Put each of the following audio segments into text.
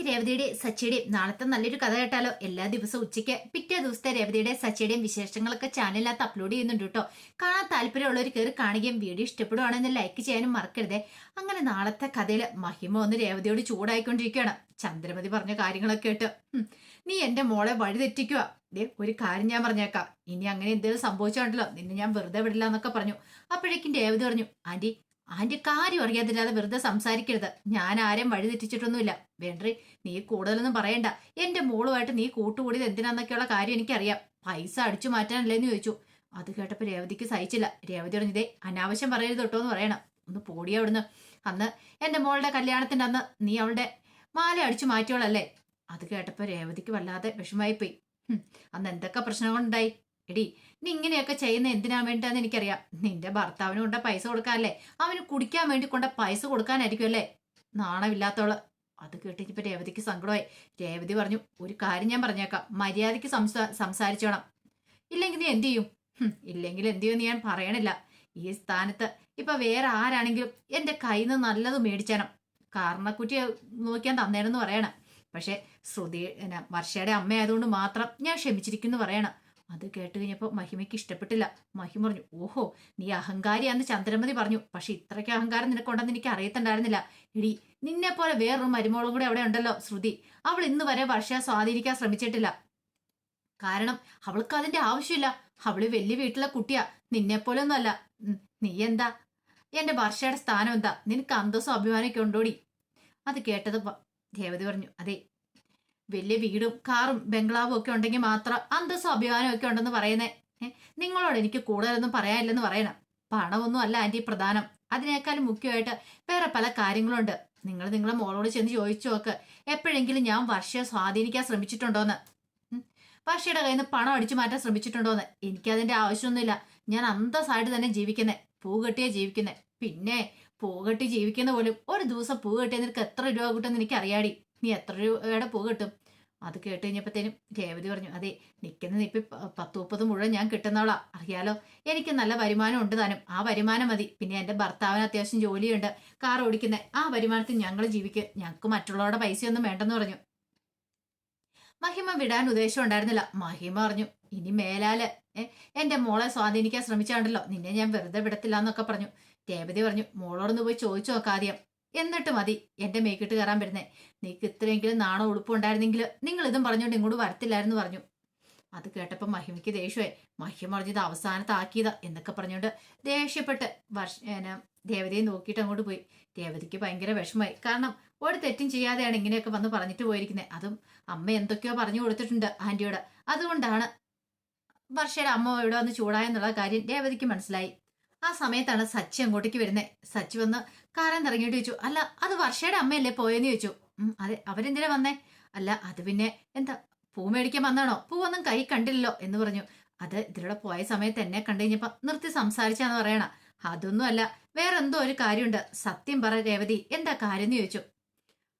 നമുക്ക് രേവതിയുടെ സച്ചിയുടെയും നാളത്തെ നല്ലൊരു കഥ കേട്ടാലോ? എല്ലാ ദിവസവും ഉച്ചയ്ക്ക് പിറ്റേ ദിവസത്തെ രേവതിയുടെ സച്ചിയുടെയും വിശേഷങ്ങളൊക്കെ ചാനലിനകത്ത് അപ്ലോഡ് ചെയ്യുന്നുണ്ട് കേട്ടോ. കാണാൻ താല്പര്യമുള്ളവർ കയറി കാണുകയും വീഡിയോ ഇഷ്ടപ്പെടുവാണെന്ന് ലൈക്ക് ചെയ്യാനും മറക്കരുതേ. അങ്ങനെ നാളത്തെ കഥയിൽ മഹിമ ഒന്ന് രേവതിയോട് ചൂടായിക്കൊണ്ടിരിക്കുകയാണ്. ചന്ദ്രമതി പറഞ്ഞ കാര്യങ്ങളൊക്കെ കേട്ട് നീ എന്റെ മോളെ വഴിതെറ്റിക്കുക. ഒരു കാര്യം ഞാൻ പറഞ്ഞേക്കാം, ഇനി അങ്ങനെ എന്തെങ്കിലും സംഭവിച്ചോണ്ടല്ലോ നിന്നെ ഞാൻ വെറുതെ വിടില്ല എന്നൊക്കെ പറഞ്ഞു. അപ്പോഴേക്കും രേവതി പറഞ്ഞു, ആന്റി കാര്യം അറിയാതില്ലാതെ വെറുതെ സംസാരിക്കരുത്. ഞാൻ ആരെയും വഴിതെറ്റിച്ചിട്ടൊന്നുമില്ല. വേണ്ടേ നീ കൂടുതലൊന്നും പറയണ്ട. എന്റെ മോളുമായിട്ട് നീ കൂട്ടുകൂടിയത് എന്തിനാന്നൊക്കെയുള്ള കാര്യം എനിക്കറിയാം. പൈസ അടിച്ചു മാറ്റാനല്ലേന്ന് ചോദിച്ചു. അത് കേട്ടപ്പോ രേവതിക്ക് സഹിച്ചില്ല. രേവതി പറഞ്ഞതേ അനാവശ്യം പറയരുത് കേട്ടോ എന്ന് പറയണം. ഒന്ന് പൊടിയ അവിടുന്ന്. അന്ന് എന്റെ മോളുടെ കല്യാണത്തിന്റെ അന്ന് നീ അവളുടെ മാല അടിച്ചു മാറ്റിയോളല്ലേ? അത് കേട്ടപ്പോ രേവതിക്ക് വല്ലാതെ വിഷമായി പോയി. അന്ന് എന്തൊക്കെ പ്രശ്നങ്ങളുണ്ടായി എടി. നീ ഇങ്ങനെയൊക്കെ ചെയ്യുന്ന എന്തിനാ വേണ്ടാന്ന് എനിക്കറിയാം. നിന്റെ ഭർത്താവിന് കൊണ്ട പൈസ കൊടുക്കാനല്ലേ? അവന് കുടിക്കാൻ വേണ്ടി കൊണ്ട പൈസ കൊടുക്കാനായിരിക്കും അല്ലേ? നാണമില്ലാത്തവള്. അത് കേട്ടിപ്പോ രേവതിക്ക് സങ്കടമായി. രേവതി പറഞ്ഞു, ഒരു കാര്യം ഞാൻ പറഞ്ഞേക്കാം, മര്യാദയ്ക്ക് സംസാരിച്ചോണം. ഇല്ലെങ്കിൽ നീ എന്ത് ചെയ്യും? ഇല്ലെങ്കിൽ എന്ത് ചെയ്യുമെന്ന് ഞാൻ പറയണില്ല. ഈ സ്ഥാനത്ത് ഇപ്പൊ വേറെ ആരാണെങ്കിലും എന്റെ കയ്യിൽ നിന്ന് നല്ലത് മേടിച്ചാനും കാരണക്കുറ്റി നോക്കിയാൻ തന്നേനെന്ന് പറയണം. പക്ഷെ ശ്രുതി വർഷയുടെ അമ്മയായതുകൊണ്ട് മാത്രം ഞാൻ ക്ഷമിച്ചിരിക്കുന്നു പറയണം. അത് കേട്ട് കഴിഞ്ഞപ്പോൾ മഹിമയ്ക്ക് ഇഷ്ടപ്പെട്ടില്ല. മഹിമ പറഞ്ഞു, ഓഹോ നീ അഹങ്കാരിയാന്ന് ചന്ദ്രമതി പറഞ്ഞു. പക്ഷെ ഇത്രയ്ക്ക് അഹങ്കാരം നിനക്കുണ്ടെന്ന് എനിക്ക് അറിയത്തുണ്ടായിരുന്നില്ല. എടി, നിന്നെ പോലെ വേറൊരു മരുമോളും കൂടെ അവിടെ ഉണ്ടല്ലോ ശ്രുതി. അവൾ ഇന്ന് വരെ വർഷയെ സ്വാധീനിക്കാൻ ശ്രമിച്ചിട്ടില്ല. കാരണം അവൾക്ക് അതിന്റെ ആവശ്യമില്ല. അവള് വലിയ വീട്ടിലെ കുട്ടിയാ, നിന്നെ പോലെ ഒന്നും അല്ല. നീ എന്താ എന്റെ വർഷയുടെ സ്ഥാനം എന്താ? നിനക്ക് അന്തസ്സും അഭിമാനമൊക്കെ ഉണ്ടോടി? അത് കേട്ടത് രേവതി പറഞ്ഞു, അതെ, വലിയ വീടും കാറും ബംഗ്ലാവും ഒക്കെ ഉണ്ടെങ്കിൽ മാത്രം അന്തസ്സും അഭിമാനവും ഒക്കെ ഉണ്ടെന്ന് പറയുന്നേ. നിങ്ങളോട് എനിക്ക് കൂടുതലൊന്നും പറയാനില്ലെന്ന് പറയണം. പണമൊന്നും അല്ല ആന്റി പ്രധാനം. അതിനേക്കാളും മുഖ്യമായിട്ട് വേറെ പല കാര്യങ്ങളുണ്ട്. നിങ്ങളെ മോളോട് ചെന്ന് ചോദിച്ചു നോക്ക്, എപ്പോഴെങ്കിലും ഞാൻ വർഷയെ സ്വാധീനിക്കാൻ ശ്രമിച്ചിട്ടുണ്ടോന്ന്. വർഷയുടെ കയ്യിൽ നിന്ന് പണം അടിച്ചു മാറ്റാൻ ശ്രമിച്ചിട്ടുണ്ടോന്ന്. എനിക്കതിന്റെ ആവശ്യമൊന്നുമില്ല. ഞാൻ അന്തസ്സായിട്ട് തന്നെ ജീവിക്കുന്നേ, പൂ കെട്ടിയാ ജീവിക്കുന്നേ. പിന്നെ പൂ കെട്ടി ജീവിക്കുന്ന പോലും ഒരു ദിവസം പൂ കെട്ടിയാൽ നിനക്ക് എത്ര രൂപ കിട്ടുമെന്ന് എനിക്ക് അറിയാടി. നീ എത്ര രൂപയുടെ പൂ കിട്ടും? അത് കേട്ട് കഴിഞ്ഞപ്പോഴത്തേനും രേവതി പറഞ്ഞു, അതെ, നിൽക്കുന്ന ഇപ്പൊ 10-30 മുഴുവൻ ഞാൻ കിട്ടുന്നവളാ, അറിയാലോ. എനിക്ക് നല്ല വരുമാനം ഉണ്ട് താനും. ആ വരുമാനം മതി. പിന്നെ എന്റെ ഭർത്താവിന് അത്യാവശ്യം ജോലിയുണ്ട്, കാർ ഓടിക്കുന്ന. ആ വരുമാനത്തിൽ ഞങ്ങൾ ജീവിക്കും. ഞങ്ങൾക്ക് മറ്റുള്ളവരുടെ പൈസയൊന്നും വേണ്ടെന്ന് പറഞ്ഞു. മഹിമ വിടാൻ ഉദ്ദേശം ഉണ്ടായിരുന്നില്ല. മഹിമ പറഞ്ഞു, ഇനി മേലാല് എന്റെ മോളെ സ്വാധീനിക്കാൻ ശ്രമിച്ചാണ്ടല്ലോ നിന്നെ ഞാൻ വെറുതെ വിടത്തില്ല എന്നൊക്കെ പറഞ്ഞു. രേവതി പറഞ്ഞു, മോളോടൊന്ന് പോയി ചോദിച്ചു നോക്കാദ്യം, എന്നിട്ട് മതി എന്റെ മേക്കിട്ട് കയറാൻ വരുന്നേ. നീക്ക് ഇത്രയെങ്കിലും നാണോ ഉടുപ്പുണ്ടായിരുന്നെങ്കിൽ നിങ്ങൾ ഇതും പറഞ്ഞുകൊണ്ട് ഇങ്ങോട്ട് വരത്തില്ലായിരുന്നു പറഞ്ഞു. അത് കേട്ടപ്പോൾ മഹിമയ്ക്ക് ദേഷ്യമായി. മഹിമ പറഞ്ഞത് അവസാനത്താക്കിയതാ എന്നൊക്കെ പറഞ്ഞുകൊണ്ട് ദേഷ്യപ്പെട്ട് രേവതിയെ നോക്കിയിട്ട് അങ്ങോട്ട് പോയി. രേവതിക്ക് ഭയങ്കര വിഷമമായി. കാരണം ഒരു തെറ്റും ചെയ്യാതെയാണ് ഇങ്ങനെയൊക്കെ വന്ന് പറഞ്ഞിട്ട് പോയിരിക്കുന്നത്. അതും അമ്മ എന്തൊക്കെയോ പറഞ്ഞു കൊടുത്തിട്ടുണ്ട് ആന്റിയോട്. അതുകൊണ്ടാണ് വർഷയുടെ അമ്മ ഇവിടെ വന്ന് ചൂടായെന്നുള്ള കാര്യം രേവതിക്ക് മനസ്സിലായി. ആ സമയത്താണ് സച്ചി അങ്ങോട്ടേക്ക് വരുന്നത്. സച്ചി വന്ന് കാരം ഇറങ്ങിയിട്ട് ചോദിച്ചു, അല്ല അത് വർഷയുടെ അമ്മയല്ലേ പോയെന്ന് ചോദിച്ചു. അതെ, അവരെന്തിനാ വന്നേ? അല്ല അത് പിന്നെ എന്താ പൂ മേടിക്കാൻ വന്നാണോ? പൂവൊന്നും കൈ കണ്ടില്ലല്ലോ എന്ന് പറഞ്ഞു. അത് ഇതിലൂടെ പോയ സമയത്ത് എന്നെ കണ്ടു കഴിഞ്ഞപ്പോ നിർത്തി സംസാരിച്ചാന്ന് പറയണ. അതൊന്നും അല്ല, വേറെ എന്തോ ഒരു കാര്യമുണ്ട്. സത്യം പറ രേവതി, എന്താ കാര്യം എന്ന് ചോദിച്ചു.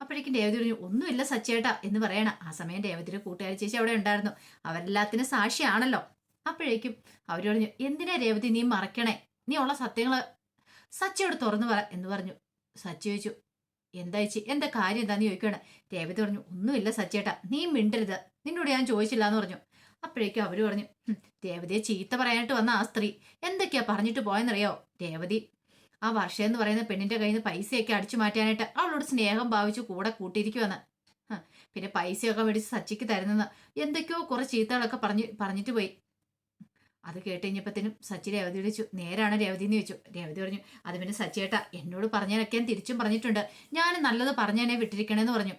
അപ്പോഴേക്കും രേവതി പറഞ്ഞു, ഒന്നുമില്ല സച്ചേട്ടാ എന്ന് പറയണ. ആ സമയം രേവതിയുടെ കൂട്ടുകാരി ചേച്ചി അവിടെ ഉണ്ടായിരുന്നു. അവരെല്ലാത്തിനും സാക്ഷിയാണല്ലോ. അപ്പോഴേക്കും അവര് പറഞ്ഞു, എന്തിനാ രേവതി നീ മറക്കണേ? നീ ഉള്ള സത്യങ്ങള് സച്ചിയോട് തുറന്നു പറ എന്ന് പറഞ്ഞു. സച്ചി ചോദിച്ചു, എന്താ ചേച്ചി, എന്താ കാര്യം എന്താന്ന് ചോദിക്കുകയാണ്. രേവതി പറഞ്ഞു, ഒന്നുമില്ല സച്ചേട്ടാ, നീ മിണ്ടരുത്, നിന്നോട് ഞാൻ ചോദിച്ചില്ല എന്ന് പറഞ്ഞു. അപ്പോഴേക്കും അവര് പറഞ്ഞു, രേവതിയെ ചീത്ത പറയാനായിട്ട് വന്ന ആ സ്ത്രീ എന്തൊക്കെയാ പറഞ്ഞിട്ട് പോയെന്നറിയോ? രേവതി ആ വർഷ എന്ന് പറയുന്ന പെണ്ണിന്റെ കയ്യിൽ നിന്ന് പൈസയൊക്കെ അടിച്ചു മാറ്റാനായിട്ട് അവളോട് സ്നേഹം ഭാവിച്ചു കൂടെ കൂട്ടിയിരിക്കുവന്ന്. പിന്നെ പൈസയൊക്കെ മേടിച്ച് സച്ചിക്ക് തരുന്നെന്ന് എന്തൊക്കെയോ കുറെ ചീത്തകളൊക്കെ പറഞ്ഞിട്ട് പോയി. അത് കേട്ട് കഴിഞ്ഞപ്പോഴത്തേനും സച്ചി രേവതി വിളിച്ചു, നേരാണ് രേവതി എന്ന് ചോദിച്ചു. രേവതി പറഞ്ഞു, അത് പിന്നെ സച്ചിയേട്ടാ എന്നോട് പറഞ്ഞതിനൊക്കെ ഞാൻ തിരിച്ചും പറഞ്ഞിട്ടുണ്ട്. ഞാൻ നല്ലത് പറഞ്ഞതിനെ വിട്ടിരിക്കണേന്ന് പറഞ്ഞു.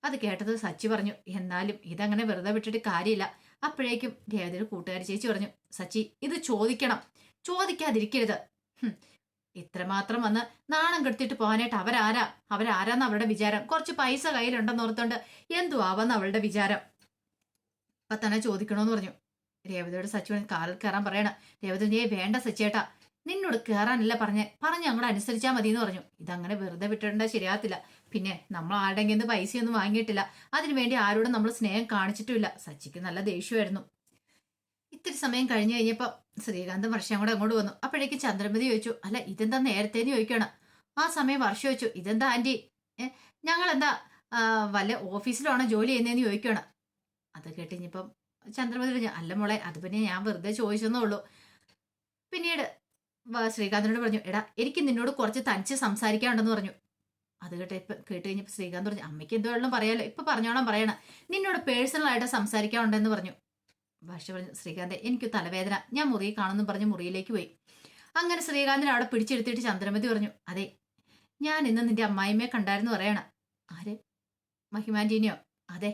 അത് കേട്ടത് സച്ചി പറഞ്ഞു, എന്നാലും ഇതങ്ങനെ വെറുതെ വിട്ടിട്ട് കാര്യമില്ല. അപ്പോഴേക്കും രേവതിയുടെ കൂട്ടുകാരി ചേച്ചി പറഞ്ഞു, സച്ചി ഇത് ചോദിക്കണം, ചോദിക്കാതിരിക്കരുത്. ഇത്രമാത്രം വന്ന് നാണം കെടുത്തിട്ട് പോകാനായിട്ട് അവരാരാന്ന് അവരുടെ വിചാരം? കുറച്ച് പൈസ കയ്യിലുണ്ടെന്ന് ഓർത്തോണ്ട് എന്തു ആവാന്ന് അവളുടെ വിചാരം? അപ്പൊ തന്നെ ചോദിക്കണോന്ന് പറഞ്ഞു. രേവതിയോട് സച്ചി കാറിൽ കയറാൻ പറയണം. രേവതി, നീ വേണ്ട സച്ചേട്ടാ, നിന്നോട് കയറാനല്ല പറഞ്ഞ് അങ്ങോട്ട് അനുസരിച്ചാൽ മതി എന്ന് പറഞ്ഞു. ഇതങ്ങനെ വെറുതെ വിട്ടിട്ടുണ്ടാ ശരിയാകത്തില്ല. പിന്നെ നമ്മൾ ആരുടെങ്കിൽ പൈസയൊന്നും വാങ്ങിയിട്ടില്ല, അതിനുവേണ്ടി ആരോടും നമ്മൾ സ്നേഹം കാണിച്ചിട്ടുമില്ല. സച്ചിക്ക് നല്ല ദേഷ്യമായിരുന്നു. ഇത്തിരി സമയം കഴിഞ്ഞു കഴിഞ്ഞപ്പോ ശ്രീകാന്തും വർഷയും കൂടെ അങ്ങോട്ട് വന്നു. അപ്പോഴേക്ക് ചന്ദ്രമതി ചോദിച്ചു, അല്ല ഇതെന്താ നേരത്തേന്ന് ചോദിക്കണം. ആ സമയം വർഷ ചോദിച്ചു, ഇതെന്താ ആന്റി, ഞങ്ങൾ എന്താ വല്ല ഓഫീസിലാണോ ജോലി ചെയ്യുന്നതെന്ന് ചോദിക്കുകയാണ്. അത് കേട്ട് കഴിഞ്ഞപ്പം ചന്ദ്രമതി പറഞ്ഞു, അല്ല മോളെ, അത് പിന്നെ ഞാൻ വെറുതെ ചോദിച്ചെന്നേ ഉള്ളൂ. പിന്നീട് ശ്രീകാന്തിനോട് പറഞ്ഞു, എടാ എനിക്ക് നിന്നോട് കുറച്ച് തനിച്ച് സംസാരിക്കാനുണ്ടെന്ന് പറഞ്ഞു. അത് കേട്ട് കഴിഞ്ഞപ്പോൾ ശ്രീകാന്ത് പറഞ്ഞു, അമ്മയ്ക്ക് എന്ത് വേണമെങ്കിലും പറയാലോ, ഇപ്പൊ പറഞ്ഞോളാം പറയണ, നിന്നോട് പേഴ്സണൽ ആയിട്ട് സംസാരിക്കാനുണ്ടെന്ന് പറഞ്ഞു. ഭാഷ പറഞ്ഞു, ശ്രീകാന്തെ എനിക്ക് തലവേദന, ഞാൻ മുറിയിൽ കാണുന്നു പറഞ്ഞ് മുറിയിലേക്ക് പോയി. അങ്ങനെ ശ്രീകാന്തിനെ അവിടെ പിടിച്ചെടുത്തിട്ട് ചന്ദ്രമതി പറഞ്ഞു, അതെ ഞാൻ ഇന്ന് നിന്റെ അമ്മായിമ്മയെ കണ്ടായിരുന്നു പറയണ. ആര്? മഹിമാൻറ്റീനെയോ? അതെ.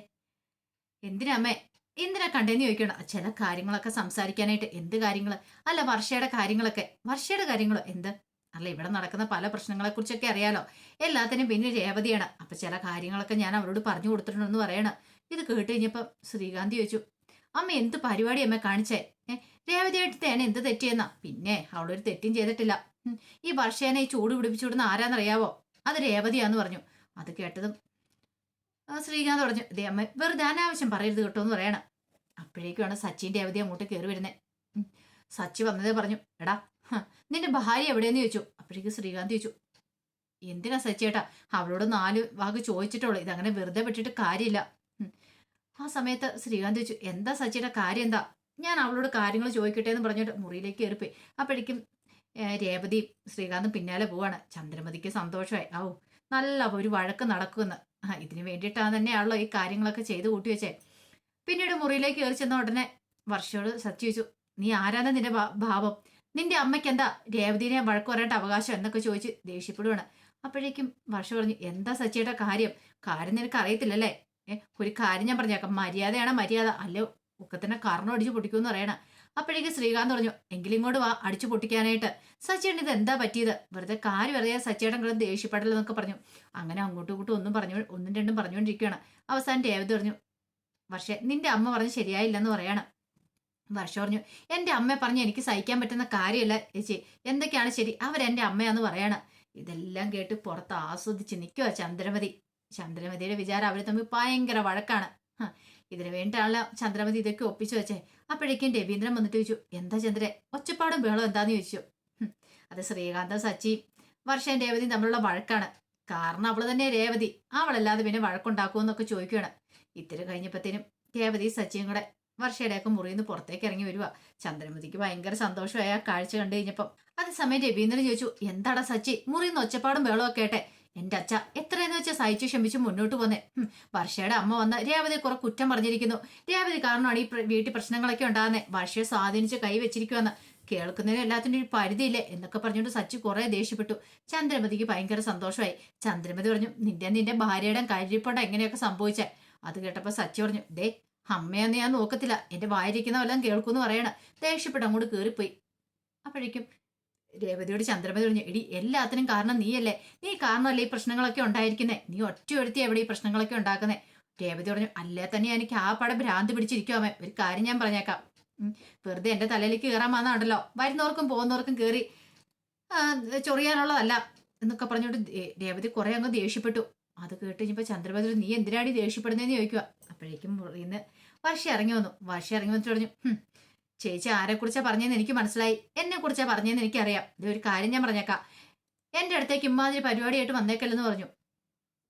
എന്തിനാ അമ്മേ, എന്തിനാ കണ്ടേന്ന് ചോദിക്കണം. ചില കാര്യങ്ങളൊക്കെ സംസാരിക്കാനായിട്ട്. എന്ത് കാര്യങ്ങൾ? അല്ല വർഷയുടെ കാര്യങ്ങളൊക്കെ. വർഷയുടെ കാര്യങ്ങളോ? എന്ത്? അല്ല ഇവിടെ നടക്കുന്ന പല പ്രശ്നങ്ങളെ കുറിച്ചൊക്കെ അറിയാലോ. എല്ലാത്തിനും പിന്നെ രേവതിയാണ്. അപ്പൊ ചില കാര്യങ്ങളൊക്കെ ഞാൻ അവരോട് പറഞ്ഞു കൊടുത്തിട്ടുണ്ടെന്ന് പറയണ. ഇത് കേട്ട് കഴിഞ്ഞപ്പം ശ്രീകാന്ത് ചോദിച്ചു, അമ്മ എന്ത് പരിപാടി അമ്മ കാണിച്ചേ? രേവതിയായിട്ട് തേനെ എന്ത് തെറ്റിയെന്നാ? പിന്നെ അവളൊരു തെറ്റും ചെയ്തിട്ടില്ല. ഈ വർഷേനെ ഈ ചൂട് പിടിപ്പിച്ചുവിടുന്ന ആരാന്നറിയാവോ? അത് രേവതിയാന്ന് പറഞ്ഞു. അത് കേട്ടതും ശ്രീകാന്ത് പറഞ്ഞു, ഇതേ അമ്മ വെറുതെ അനാവശ്യം പറയരുത് കേട്ടോ എന്ന് പറയണം. അപ്പോഴേക്കുമാണ് സച്ചിൻ രേവതി അങ്ങോട്ട് കയറി വരുന്നത്. സച്ചി വന്നതേ പറഞ്ഞു, എടാ നിന്റെ ഭാര്യ എവിടെയെന്ന് ചോദിച്ചു. അപ്പോഴേക്ക് ശ്രീകാന്ത് ചോദിച്ചു, എന്തിനാ സച്ചിയേട്ടാ അവളോട് 4 വാക്ക് ചോദിച്ചിട്ടുള്ളൂ, ഇതങ്ങനെ വെറുതെ വിട്ടിട്ട് കാര്യമില്ല. ആ സമയത്ത് ശ്രീകാന്ത് ചോദിച്ചു, എന്താ സച്ചിയുടെ കാര്യം എന്താ? ഞാൻ അവളോട് കാര്യങ്ങൾ ചോദിക്കട്ടെ എന്ന് പറഞ്ഞിട്ട് മുറിയിലേക്ക് കയറിപ്പോയി. അപ്പോഴേക്കും രേവതി ശ്രീകാന്തും പിന്നാലെ പോവാണ്. ചന്ദ്രമതിക്ക് സന്തോഷമായി. നല്ല ഒരു വഴക്ക് നടക്കുമെന്ന്. ഇതിന് വേണ്ടിയിട്ടാണ് തന്നെയാണല്ലോ ഈ കാര്യങ്ങളൊക്കെ ചെയ്ത് കൂട്ടി വെച്ചേ. പിന്നീട് മുറിയിലേക്ക് കയറി ചെന്ന ഉടനെ വർഷയോട് സച്ചി ചോദിച്ചു, നീ ആരാണ് നിന്റെ ഭാവം? നിന്റെ അമ്മയ്ക്ക് എന്താ രേവതിനെ വഴക്ക് പറയേണ്ട അവകാശം എന്നൊക്കെ ചോദിച്ച് ദേഷ്യപ്പെടുവാണ്. അപ്പോഴേക്കും വർഷ പറഞ്ഞു, എന്താ സച്ചിയുടെ കാര്യം? കാര്യം നിനക്ക് അറിയത്തില്ലല്ലേ? ഒരു കാര്യം ഞാൻ പറഞ്ഞേക്കാം, മര്യാദയാണ് മര്യാദ, അല്ലോ ഒക്കത്തിനെ കാരണം അടിച്ചു പൊട്ടിക്കുമെന്ന് പറയണ. അപ്പോഴേക്ക് ശ്രീകാന്ത് പറഞ്ഞു, എങ്കിലും ഇങ്ങോട്ട് വാ അടിച്ചു പൊട്ടിക്കാനായിട്ട്. സച്ചിയുടെ ഇത് എന്താ പറ്റിയത്? വെറുതെ കാര്യം അറിയാൻ സച്ചിയുടെ കിടന്ന് ദേഷ്യപ്പെടലെന്നൊക്കെ പറഞ്ഞു. അങ്ങനെ അങ്ങോട്ടും ഇങ്ങോട്ടും ഒന്നും രണ്ടും പറഞ്ഞുകൊണ്ടിരിക്കുകയാണ്. അവസാനം രേവതി പറഞ്ഞു, വർഷേ നിന്റെ അമ്മ പറഞ്ഞ് ശരിയായില്ലെന്ന് പറയാണ്. വർഷ പറഞ്ഞു, എന്റെ അമ്മയെ പറഞ്ഞ് എനിക്ക് സഹിക്കാൻ പറ്റുന്ന കാര്യമല്ല ചേച്ചി, എന്തൊക്കെയാണ് ശരി, അവരെന്റെ അമ്മയാന്ന് പറയാണ്. ഇതെല്ലാം കേട്ട് പുറത്ത് ആസ്വദിച്ച് നിൽക്കുക ചന്ദ്രമതി. ചന്ദ്രമതിയുടെ വിചാരം അവർ തമ്മിൽ ഭയങ്കര വഴക്കാണ്. ഇതിനു വേണ്ടിയാണല്ലോ ചന്ദ്രമതി ഇതൊക്കെ ഒപ്പിച്ചു വെച്ചേ. അപ്പോഴേക്കും രവീന്ദ്രൻ വന്നിട്ട് ചോദിച്ചു, എന്താ ചന്ദ്രൻ ഒച്ചപ്പാടും ബഹളം എന്താന്ന് ചോദിച്ചു. അത് ശ്രീകാന്ത സച്ചി വർഷം രേവതിയും തമ്മിലുള്ള വഴക്കാണ്. കാരണം അവള് തന്നെ രേവതി, അവളല്ലാതെ പിന്നെ വഴക്കുണ്ടാക്കുമെന്നൊക്കെ ചോദിക്കുകയാണ്. ഇത്തിരി കഴിഞ്ഞപ്പോഴത്തേനും രേവതി സച്ചിയും കൂടെ വർഷയുടെയൊക്കെ മുറിയിൽ നിന്ന് പുറത്തേക്ക് ഇറങ്ങി വരുക. ചന്ദ്രമതിക്ക് ഭയങ്കര സന്തോഷമായ ആ കാഴ്ച കണ്ടു കഴിഞ്ഞപ്പം അതേസമയം രവീന്ദ്രൻ ചോദിച്ചു, എന്താടാ സച്ചി മുറിയിൽ നിന്ന് ഒച്ചപ്പാടും ബഹളമൊക്കെ കേട്ടെ? എന്റെ അച്ഛ എത്രയെന്ന് വെച്ചാൽ സഹിച്ചു ക്ഷമിച്ചു മുന്നോട്ട് പോന്നേ. വർഷയുടെ അമ്മ വന്ന് രേവതിയെ കുറെ കുറ്റം പറഞ്ഞിരിക്കുന്നു. രേവതി കാരണമാണ് ഈ വീട്ടിൽ പ്രശ്നങ്ങളൊക്കെ ഉണ്ടാകുന്നത്. വർഷയെ സ്വാധീനിച്ച് കൈ വെച്ചിരിക്കുവെന്ന് കേൾക്കുന്നതിന് എല്ലാത്തിനും ഒരു പരിധിയില്ലേ എന്നൊക്കെ പറഞ്ഞുകൊണ്ട് സച്ചി കുറെ ദേഷ്യപ്പെട്ടു. ചന്ദ്രമതിക്ക് ഭയങ്കര സന്തോഷമായി. ചന്ദ്രമതി പറഞ്ഞു, നിന്റെ ഭാര്യയുടെ കഴിരിപ്പോണ്ട എങ്ങനെയൊക്കെ സംഭവിച്ചേ? അത് കേട്ടപ്പോ സച്ചി പറഞ്ഞു, ദേ അമ്മയൊന്നും ഞാൻ നോക്കത്തില്ല, എന്റെ വായിരിക്കുന്ന വല്ലതും കേൾക്കൂന്ന് പറയണ. ദേഷ്യപ്പെട്ട് അങ്ങോട്ട് കയറിപ്പോയി. അപ്പോഴേക്കും രേവതിയോട് ചന്ദ്രമതി പറഞ്ഞു, എടി എല്ലാത്തിനും കാരണം നീയല്ലേ, നീ കാരണമല്ലേ ഈ പ്രശ്നങ്ങളൊക്കെ ഉണ്ടായിരിക്കുന്നേ, നീ ഒറ്റ ഒരുത്തി എവിടെ ഈ പ്രശ്നങ്ങളൊക്കെ ഉണ്ടാക്കുന്നേ? രേവതി പറഞ്ഞു, അല്ലേ തന്നെ എനിക്ക് ആ പടം ഭ്രാന്ത് പിടിച്ചിരിക്കുവാമേ. ഒരു കാര്യം ഞാൻ പറഞ്ഞേക്കാം, വെറുതെ എന്റെ തലയിലേക്ക് കയറാൻ വന്നാണ്ടല്ലോ, വരുന്നവർക്കും പോകുന്നവർക്കും കയറി ചൊറിയാനുള്ളതല്ല എന്നൊക്കെ പറഞ്ഞോണ്ട് രേവതി കുറെ അങ്ങ് ദേഷ്യപ്പെട്ടു. അത് കേട്ട് കഴിഞ്ഞപ്പോ ചന്ദ്രമതി, നീ എന്തിനാടി ദേഷ്യപ്പെടുന്നതെന്ന് ചോദിക്കുക. അപ്പോഴേക്കും മുറിയിന്ന് വർഷ ഇറങ്ങി വന്നു. വർഷ ഇറങ്ങി വന്നിട്ട് പറഞ്ഞു, ചേച്ചി ആരെക്കുറിച്ചാ പറഞ്ഞതെന്ന് എനിക്ക് മനസ്സിലായി, എന്നെ കുറിച്ചാ പറഞ്ഞതെന്ന് എനിക്കറിയാം. ഇതൊരു കാര്യം ഞാൻ പറഞ്ഞേക്കാം, എന്റെ അടുത്തേക്ക് ഇമ്മാതിരി പരിപാടിയായിട്ട് വന്നേക്കല്ലെന്ന് പറഞ്ഞു.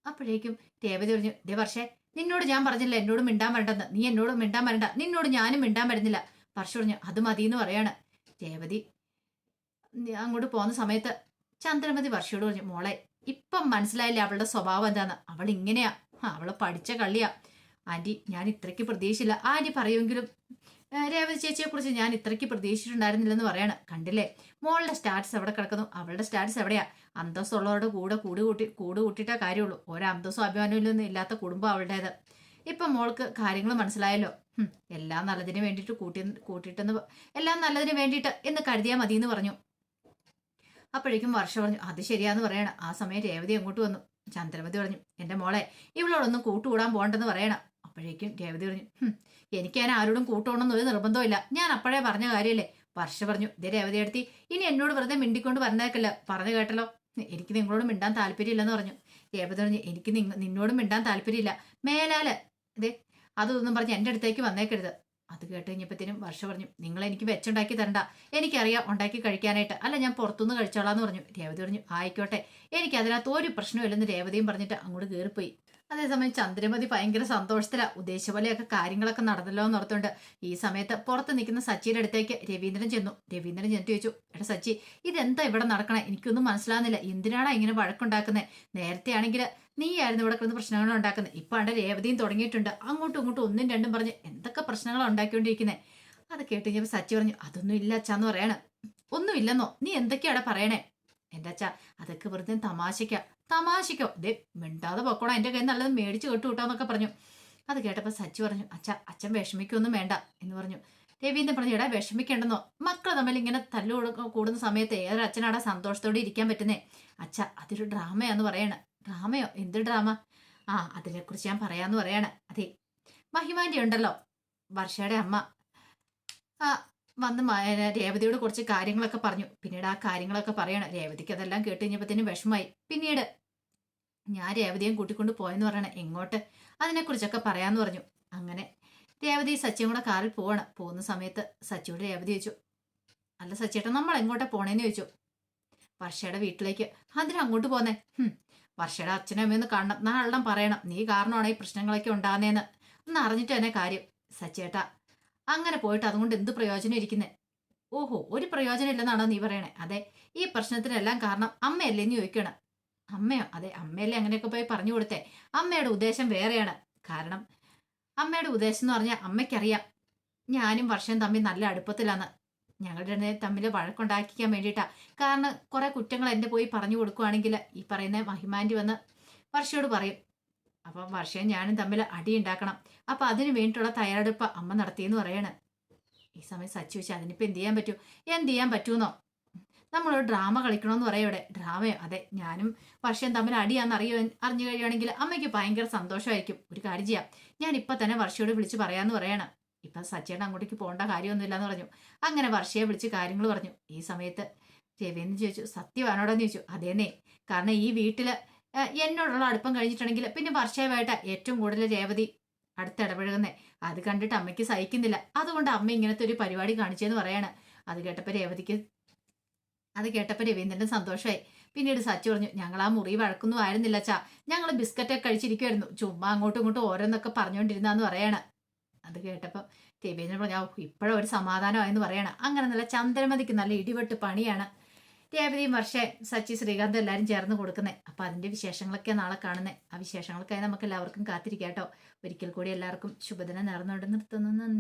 അപ്പോഴേക്കും രേവതി പറഞ്ഞു, ദേ വർഷേ നിന്നോട് ഞാൻ പറഞ്ഞില്ല എന്നോട് മിണ്ടാൻ വരണ്ടെന്ന്, നീ എന്നോട് മിണ്ടാൻ വരണ്ട, നിന്നോട് ഞാനും മിണ്ടാൻ വരുന്നില്ല. വർഷ പറഞ്ഞു, അത് മതിയെന്ന് പറയാണ്. രേവതി അങ്ങോട്ട് പോകുന്ന സമയത്ത് ചന്ദ്രമതി വർഷയോട് പറഞ്ഞു, മോളെ ഇപ്പം മനസ്സിലായില്ലേ അവളുടെ സ്വഭാവം എന്താന്ന്? അവൾ ഇങ്ങനെയാ, അവള് പഠിച്ച കള്ളിയാ. ആന്റി ഞാൻ ഇത്രയ്ക്ക് പ്രതീക്ഷിച്ചില്ല. ആന്റി പറയുമെങ്കിലും രേവതി ചേച്ചിയെ കുറിച്ച് ഞാൻ ഇത്രയ്ക്ക് പ്രതീക്ഷിച്ചിട്ടുണ്ടായിരുന്നില്ലെന്ന് പറയാണ്. കണ്ടില്ലേ മോളുടെ സ്റ്റാറ്റസ് എവിടെ കിടക്കുന്നു, അവളുടെ സ്റ്റാറ്റസ് എവിടെയാ? അന്തസ്സുള്ളവരുടെ കൂട് കൂട്ടിയിട്ടേ കാര്യമുള്ളൂ. ഓരോ അന്തസ്സും അഭിമാനവും ഇല്ലാത്ത കുടുംബം അവളുടേത്. ഇപ്പം മോൾക്ക് കാര്യങ്ങൾ മനസ്സിലായല്ലോ. എല്ലാം നല്ലതിന് വേണ്ടിയിട്ട് കൂട്ടിയിട്ടെന്ന്, എല്ലാം നല്ലതിന് വേണ്ടിയിട്ട് എന്ന് കരുതിയാൽ മതി എന്ന് പറഞ്ഞു. അപ്പോഴേക്കും വർഷ പറഞ്ഞു, അത് ശരിയാന്ന് പറയണ. ആ സമയം രേവതി അങ്ങോട്ട് വന്നു. ചന്ദ്രമതി പറഞ്ഞു, എന്റെ മോളെ ഇവളോടൊന്നും കൂട്ടുകൂടാൻ പോകണ്ടെന്ന് പറയണം. അപ്പോഴേക്കും രേവതി പറഞ്ഞു, എനിക്ക് ഞാൻ ആരോടും കൂട്ടണമെന്ന് ഒരു നിർബന്ധമില്ല, ഞാൻ അപ്പോഴേ പറഞ്ഞ കാര്യമല്ലേ. വർഷ പറഞ്ഞു, ഇതേ രേവതി എടുത്തി ഇനി എന്നോട് വെറുതെ മിണ്ടിക്കൊണ്ട് പറഞ്ഞേക്കല്ല, പറഞ്ഞു കേട്ടല്ലോ, എനിക്ക് നിങ്ങളോട് മിണ്ടാൻ താല്പര്യമില്ലെന്ന് പറഞ്ഞു. രേവതി പറഞ്ഞു, എനിക്ക് നിന്നോടും മിണ്ടാൻ താല്പര്യമില്ല, മേലാല് ഇതേ അതൊന്നും പറഞ്ഞ് എന്റെ അടുത്തേക്ക് വന്നേക്കരുത്. അത് കേട്ട് കഴിഞ്ഞപ്പോഴത്തേനും വർഷ പറഞ്ഞു, നിങ്ങൾ എനിക്ക് വെച്ചുണ്ടാക്കി തരണ്ട, എനിക്കറിയാം ഉണ്ടാക്കി കഴിക്കാനായിട്ട്, അല്ല ഞാൻ പുറത്തുനിന്ന് കഴിച്ചോളാന്ന് പറഞ്ഞു. രേവതി പറഞ്ഞു, ആയിക്കോട്ടെ എനിക്ക് അതിനകത്ത് ഒരു പ്രശ്നമില്ലെന്ന് രേവതിയും പറഞ്ഞിട്ട് അങ്ങോട്ട് കയറിപ്പോയി. അതേസമയം ചന്ദ്രമതി ഭയങ്കര സന്തോഷത്തിലാ. ഉദ്ദേശിച്ച പോലെയൊക്കെ കാര്യങ്ങളൊക്കെ നടന്നല്ലോ എന്ന് ഓർത്തുകൊണ്ട് ഈ സമയത്ത് പുറത്ത് നിൽക്കുന്ന സച്ചിയുടെ അടുത്തേക്ക് രവീന്ദ്രൻ ചെന്നു. രവീന്ദ്രൻ ചെന്നിട്ട് ചോദിച്ചു, എടാ സച്ചി, ഇതെന്താ ഇവിടെ നടക്കണേ? എനിക്കൊന്നും മനസ്സിലാകുന്നില്ല. എന്തിനാണ് ഇങ്ങനെ വഴക്കുണ്ടാക്കുന്നത്? നേരത്തെ ആണെങ്കിൽ നീയായിരുന്നു ഇവിടെ കിടന്ന് പ്രശ്നങ്ങൾ ഉണ്ടാക്കുന്നത്. ഇപ്പൊ ആണ്ട് രേവതിയും തുടങ്ങിയിട്ടുണ്ട്. അങ്ങോട്ടും ഇങ്ങോട്ടും ഒന്നും രണ്ടും പറഞ്ഞ് എന്തൊക്കെ പ്രശ്നങ്ങളാണ് ഉണ്ടാക്കിക്കൊണ്ടിരിക്കുന്നത്. അത് കേട്ട് കഴിഞ്ഞപ്പോൾ സച്ചി പറഞ്ഞു, അതൊന്നും ഇല്ല അച്ഛാന്ന് പറയണ. ഒന്നും ഇല്ലെന്നോ? നീ എന്തൊക്കെയാടാ പറയണേ? എന്റെ അച്ഛാ, അതൊക്കെ വെറുതെ തമാശയ്ക്കാ. തമാശയ്ക്കോ? ദേ മിണ്ടാതെ പൊക്കോണം, എന്റെ കയ്യിൽ നല്ലത് മേടിച്ചു കേട്ടു കിട്ടാന്നൊക്കെ പറഞ്ഞു. അത് കേട്ടപ്പോൾ സച്ചി പറഞ്ഞു, അച്ഛൻ വിഷമിക്കൊന്നും വേണ്ട എന്ന് പറഞ്ഞു. രവീന്ദ്രൻ പറഞ്ഞു, എടാ വിഷമിക്കേണ്ടെന്നോ? മക്കൾ തമ്മിൽ ഇങ്ങനെ കൂടുന്ന സമയത്ത് ഏതൊരു അച്ഛനാടാ സന്തോഷത്തോടെ ഇരിക്കാൻ പറ്റുന്നേ? അതൊരു ഡ്രാമയാന്ന് പറയണ. ഡ്രാമയോ? എന്ത് ഡ്രാമ? അതിനെക്കുറിച്ച് ഞാൻ പറയാന്ന് പറയാണ്. അതെ, മഹിമാന്റെ ഉണ്ടല്ലോ, വർഷയുടെ അമ്മ, ആ വന്ന് രേവതിയോട് കുറച്ച് കാര്യങ്ങളൊക്കെ പറഞ്ഞു. പിന്നീട് ആ കാര്യങ്ങളൊക്കെ പറയണം. രേവതിക്ക് അതെല്ലാം കേട്ട് കഴിഞ്ഞപ്പോഴത്തേനും വിഷമമായി. പിന്നീട് ഞാൻ രേവതിയും കൂട്ടിക്കൊണ്ട് പോയെന്ന് പറയണ. എങ്ങോട്ട്? അതിനെക്കുറിച്ചൊക്കെ പറയാന്ന് പറഞ്ഞു. അങ്ങനെ രേവതി സച്ചിയും കൂടെ കാറിൽ പോവാണ്. പോകുന്ന സമയത്ത് സച്ചിയോട് രേവതി ചോദിച്ചു, അല്ല സച്ചിയേട്ടാ, നമ്മൾ എങ്ങോട്ടാ പോണേന്ന് ചോദിച്ചു. വർഷയുടെ വീട്ടിലേക്ക്. അതിന് അങ്ങോട്ട് പോന്നേ? വർഷയുടെ അച്ഛനും അമ്മയൊന്ന് കാണണം, നാളെ പറയണം, നീ കാരണമാണ് ഈ പ്രശ്നങ്ങളൊക്കെ ഉണ്ടാകുന്നതെന്ന്. ഒന്ന് അറിഞ്ഞിട്ട് തന്നെ കാര്യം. സച്ചിയേട്ടാ, അങ്ങനെ പോയിട്ട് അതുകൊണ്ട് എന്ത് പ്രയോജനം ഇരിക്കുന്നേ? ഓഹോ, ഒരു പ്രയോജനം ഇല്ലെന്നാണോ നീ പറയണേ? അതെ, ഈ പ്രശ്നത്തിനെല്ലാം കാരണം അമ്മയല്ലേ എന്ന് ചോദിക്കണം. അമ്മയോ? അതെ, അമ്മയല്ലേ അങ്ങനെയൊക്കെ പോയി പറഞ്ഞു കൊടുത്തേ. അമ്മയുടെ ഉദ്ദേശം വേറെയാണ്. കാരണം അമ്മയുടെ ഉദ്ദേശം എന്ന് പറഞ്ഞാൽ അമ്മയ്ക്കറിയാം ഞാനും വർഷയും തമ്മിൽ നല്ല അടുപ്പത്തിലാന്ന്. ഞങ്ങളുടെ തമ്മിൽ വഴക്കുണ്ടാക്കിക്കാൻ വേണ്ടിയിട്ടാ. കാരണം കുറെ കുറ്റങ്ങൾ എന്റെ പോയി പറഞ്ഞു കൊടുക്കുവാണെങ്കിൽ ഈ പറയുന്ന മഹിമാൻറ്റി വന്ന് വർഷയോട് പറയും. അപ്പം വർഷയും ഞാനും തമ്മിൽ അടി ഉണ്ടാക്കണം. അപ്പൊ അതിന് വേണ്ടിയിട്ടുള്ള തയ്യാറെടുപ്പ് അമ്മ നടത്തിയെന്ന് പറയാണ്. ഈ സമയം സച്ചി വെച്ചാൽ അതിനിപ്പോ എന്ത് ചെയ്യാൻ പറ്റൂ? എന്ത് ചെയ്യാൻ പറ്റൂന്നോ? നമ്മളൊരു ഡ്രാമ കളിക്കണമെന്ന് പറയാം ഇവിടെ. ഡ്രാമയോ? അതെ, ഞാനും വർഷയും തമ്മിൽ അടിയാന്ന് അറിഞ്ഞു കഴിയുവാണെങ്കിൽ അമ്മയ്ക്ക് ഭയങ്കര സന്തോഷമായിരിക്കും. ഒരു കാര്യം ചെയ്യാം, ഞാൻ ഇപ്പൊ തന്നെ വർഷയോട് വിളിച്ച് പറയാന്ന് പറയണം. ഇപ്പൊ സച്ചിയുടെ അങ്ങോട്ടേക്ക് പോകേണ്ട കാര്യമൊന്നുമില്ലാന്ന് പറഞ്ഞു. അങ്ങനെ വർഷയെ വിളിച്ച് കാര്യങ്ങൾ പറഞ്ഞു. ഈ സമയത്ത് രവീന്ദ്രൻ ചോദിച്ചു, സത്യമാണോടെന്ന് ചോദിച്ചു. അതേന്നേ, കാരണം ഈ വീട്ടില് എന്നോടുള്ള അടുപ്പം കഴിഞ്ഞിട്ടുണ്ടെങ്കിൽ പിന്നെ വർഷയുമായിട്ട് ഏറ്റവും കൂടുതൽ രേവതി അടുത്തിടപഴകുന്നേ. അത് കണ്ടിട്ട് അമ്മയ്ക്ക് സഹിക്കുന്നില്ല. അതുകൊണ്ട് അമ്മ ഇങ്ങനത്തെ ഒരു പരിപാടി കാണിച്ചെന്ന് പറയാണ്. അത് കേട്ടപ്പോൾ രവീന്ദ്രന്റെ സന്തോഷമായി. പിന്നീട് സച്ചി പറഞ്ഞു, ഞങ്ങൾ ആ മുറി വഴക്കൊന്നും ആയിരുന്നില്ല അച്ഛാ, ഞങ്ങൾ ബിസ്ക്കറ്റൊക്കെ കഴിച്ചിരിക്കുമായിരുന്നു, ചുമ്മാ അങ്ങോട്ടും ഇങ്ങോട്ടും ഓരോന്നൊക്കെ പറഞ്ഞുകൊണ്ടിരുന്നാന്ന് പറയാണ്. അത് കേട്ടപ്പോൾ രവീന്ദ്രൻ പറഞ്ഞു, ഇപ്പോഴും ഒരു സമാധാനമായെന്ന് പറയണം. അങ്ങനെ നല്ല ചന്ദ്രമതിക്ക് നല്ല ഇടിവെട്ട് പണിയാണ് രേവതിയും വർഷ, സച്ചി, ശ്രീകാന്ത് എല്ലാവരും ചേർന്ന് കൊടുക്കുന്നത്. അപ്പൊ അതിന്റെ വിശേഷങ്ങളൊക്കെ നാളെ കാണുന്നത്. ആ വിശേഷങ്ങൾക്കായി നമുക്ക് എല്ലാവർക്കും കാത്തിരിക്കാം കേട്ടോ. ഒരിക്കൽ കൂടി എല്ലാവർക്കും ശുഭദിനം നേർന്നുകൊണ്ട് നിർത്തുന്നു. നന്ദി.